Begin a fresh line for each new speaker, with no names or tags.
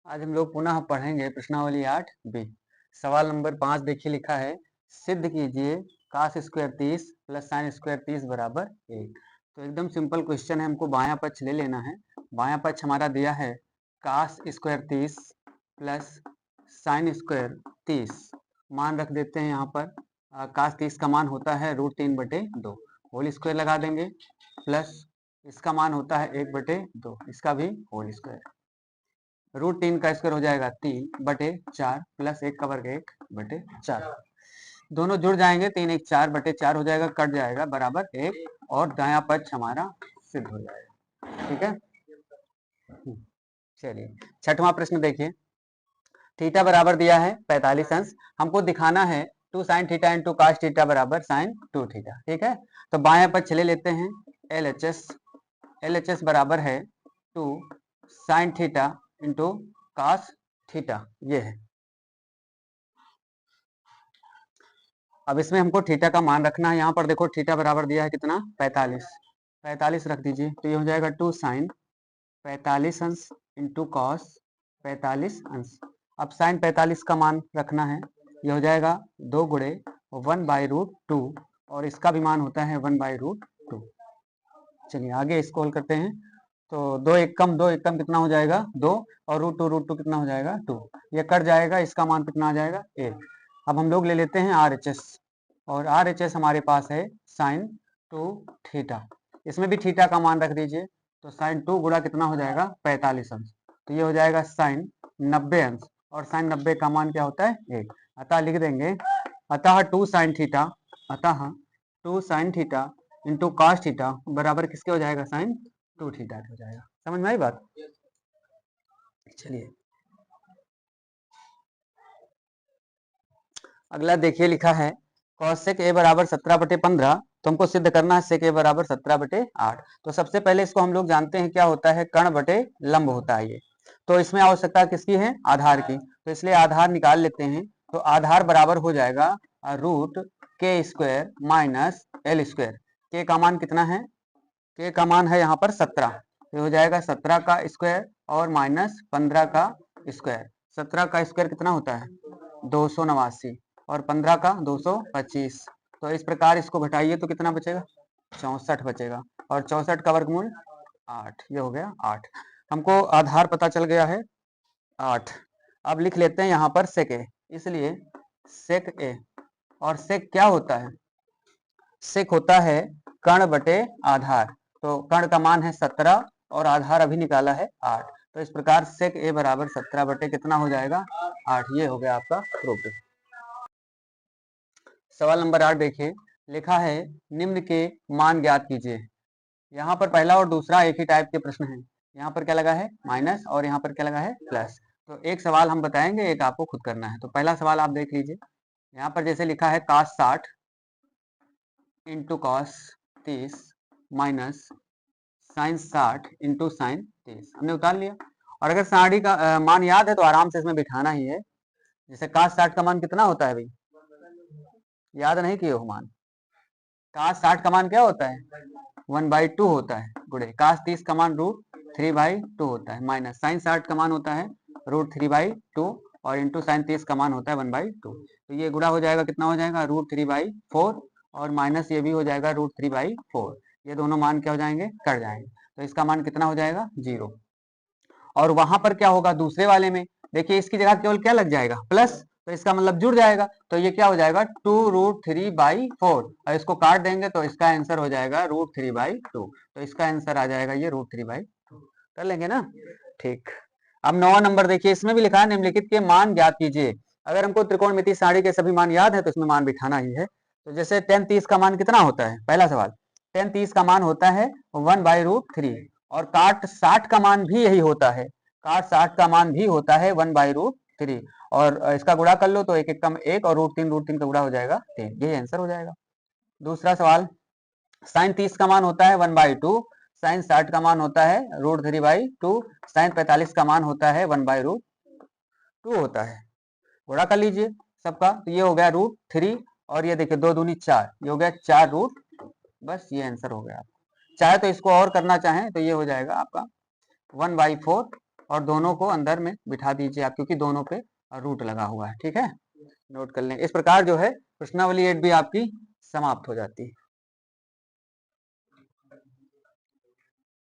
आज हम लोग पुनः पढ़ेंगे प्रश्नावली 8 बी। सवाल नंबर 5 देखिए लिखा है, सिद्ध कीजिए cos square 30 plus sine square 30 बराबर 1। तो एकदम सिंपल क्वेश्चन है, हमको बायां पक्ष ले लेना है। बायां पक्ष हमारा दिया है cos square 30 plus sine square 30। मान रख देते हैं यहाँ पर। कास 30 का मान होता है √3/2, होल स्क्वायर लगा देंगे, प्लस इसका मान होता है 1/2, इसका भी होल स्क्वायर। √3 का स्क्वायर हो जाएगा 3/4 प्लस 1 का वर्ग 1/4। दोनों जुड़ जाएंगे, 3 1 4/4 हो जाएगा, कट जाएगा बराबर 1, और दायां पक्ष हमारा सिद्ध हो जाएगा। ठीक है, चलिए छठवां प्रश्न देखिए। थीटा बराबर दिया है 45 अंश, हमको दिखाना है 2 sin theta into cos theta बराबर sin 2 थीटा। ठीक है, तो बायां पक्ष ले लेते हैं। LHS बराबर है 2 sin theta into cos theta, ये है। अब इसमें हमको थीटा का मान रखना है। यहाँ पर देखो थीटा बराबर दिया है कितना, 45 रख दीजिए, तो ये हो जाएगा 2 sin 45 अंश इंटू कॉस 45 अंश। अब साइन 45 का मान रखना है, ये हो जाएगा 2 गुणे 1/√2, और इसका भी मान होता है 1/√2। चलिए आगे इसको हल करते हैं। तो 2 1 कम कितना हो जाएगा 2, और √2 कितना हो जाएगा 2, ये कट जाएगा, इसका मान कितना आ जाएगा 1। अब हम लोग ले लेते हैं RHS, और RHS हमारे पास है साइन 2 थीटा। इसमें भी थीटा का मान रख दीजिए, तो साइन 2 गुणा कितना हो जाएगा 45 अंश, तो ये हो जाएगा साइन 90 अंश, और साइन 90 का मान क्या होता है 1। अतः लिख देंगे, अतः 2 sin theta into cos theta बराबर किसके हो जाएगा, साइन 2 थीटा हो जाएगा। समझ में आई बात? चलिए अगला देखिए लिखा है कॉसेक ए बराबर 17/15, तो हमको सिद्ध करना है सेक ए बराबर 17/8। तो सबसे पहले इसको हम लोग जानते हैं क्या होता है, कर्ण बटे लंब होता है ये। तो इसमें आवश्यकता किसकी है, आधार की, तो इसलिए आधार निकाल लेते हैं। तो आधार बराबर हो जाएगा √k² माइनस l स्क्वायर। के का मान कितना है, के का मान है यहाँ पर 17, तो हो जाएगा 17 का स्क्वायर और माइनस 15 का स्क्वायर। 17 का स्क्वायर कितना होता है 289, और 15 का 225। तो इस प्रकार इसको घटाइए तो कितना बचेगा, 64 बचेगा, और 64 का वर्गमूल 8, ये हो गया 8। हमको आधार पता चल गया है 8। अब लिख लेते हैं यहाँ पर सेक ए, इसलिए सेक ए, और सेक क्या होता है, सेक होता है कर्ण बटे आधार। तो कर्ण का मान है 17 और आधार अभी निकाला है 8, तो इस प्रकार सेक ए बराबर 17 बटे कितना हो जाएगा 8। ये हो गया आपका प्रूफ। सवाल नंबर 8 देखिए, लिखा है निम्न के मान ज्ञात कीजिए। यहाँ पर पहला और दूसरा एक ही टाइप के प्रश्न हैं। यहाँ पर क्या लगा है माइनस, और यहाँ पर क्या लगा है प्लस। तो एक सवाल हम बताएंगे, एक आपको खुद करना है। तो पहला सवाल आप देख लीजिए, यहाँ पर जैसे लिखा है cos 60 into cos 30 minus sine 60 into sine 30, हमने उतार लिया। और अगर साड़ी का मान याद है तो आराम से इसमें बिठाना ही है। जैसे cos 60 का मान कितना होता है भाई, याद नहीं किए हो मान, cos 60 का मान क्या होता है 1/2 होता है, गुणे cos 30 का मान √3/2 होता है, माइनस साइन 60 का मान होता है √3/2, और इंटू साइन 30 का मान होता है 1/2। तो ये गुणा हो जाएगा, कितना हो जाएगा √3/4, और माइनस ये भी हो जाएगा √3/4। ये दोनों मान क्या हो जाएंगे, कट जाएंगे, तो इसका मान कितना हो जाएगा 0। और वहां पर क्या होगा दूसरे वाले में, देखिए इसकी जगह केवल क्या लग जाएगा प्लस, तो इसका मतलब जुड़ जाएगा, तो ये क्या हो जाएगा 2√3/4, और इसको काट देंगे तो इसका आंसर हो जाएगा √3/2। तो इसका आंसर आ जाएगा ये √3/2। कर लेंगे ना, ठीक। अब 9वां नंबर देखिए, इसमें भी लिखा है निम्नलिखित के मान ज्ञात कीजिए। अगर हमको त्रिकोणमिति सारणी के सभी मान याद है तो इसमें मान बिठाना ही है। तो जैसे tan 30 का मान कितना होता है, पहला सवाल, tan 30 का मान होता है 1/√3, और काट 60 का मान भी यही होता है, काट 60 का मान भी होता है 1/√3, और इसका गुणा कर लो तो 1 1 कम 1, और √3 का गुणा हो जाएगा 3, यही आंसर हो जाएगा। दूसरा सवाल, साइन 30 का मान होता है 1/2, साइन 60 का मान होता है √3/2, साइन 45 का मान होता है 1/2 होता है। गुणा कर लीजिए सबका, तो ये हो गया √3, और ये देखिए 2 दूनी 4, ये हो गया 4 बस ये आंसर हो गया। चाहे तो इसको और करना चाहें तो ये हो जाएगा आपका 1/4 और दोनों को अंदर में बिठा दीजिए आप, क्योंकि दोनों पे रूट लगा हुआ है। ठीक है, नोट कर लें। इस प्रकार जो है प्रश्नावली 8 भी आपकी समाप्त हो जाती है।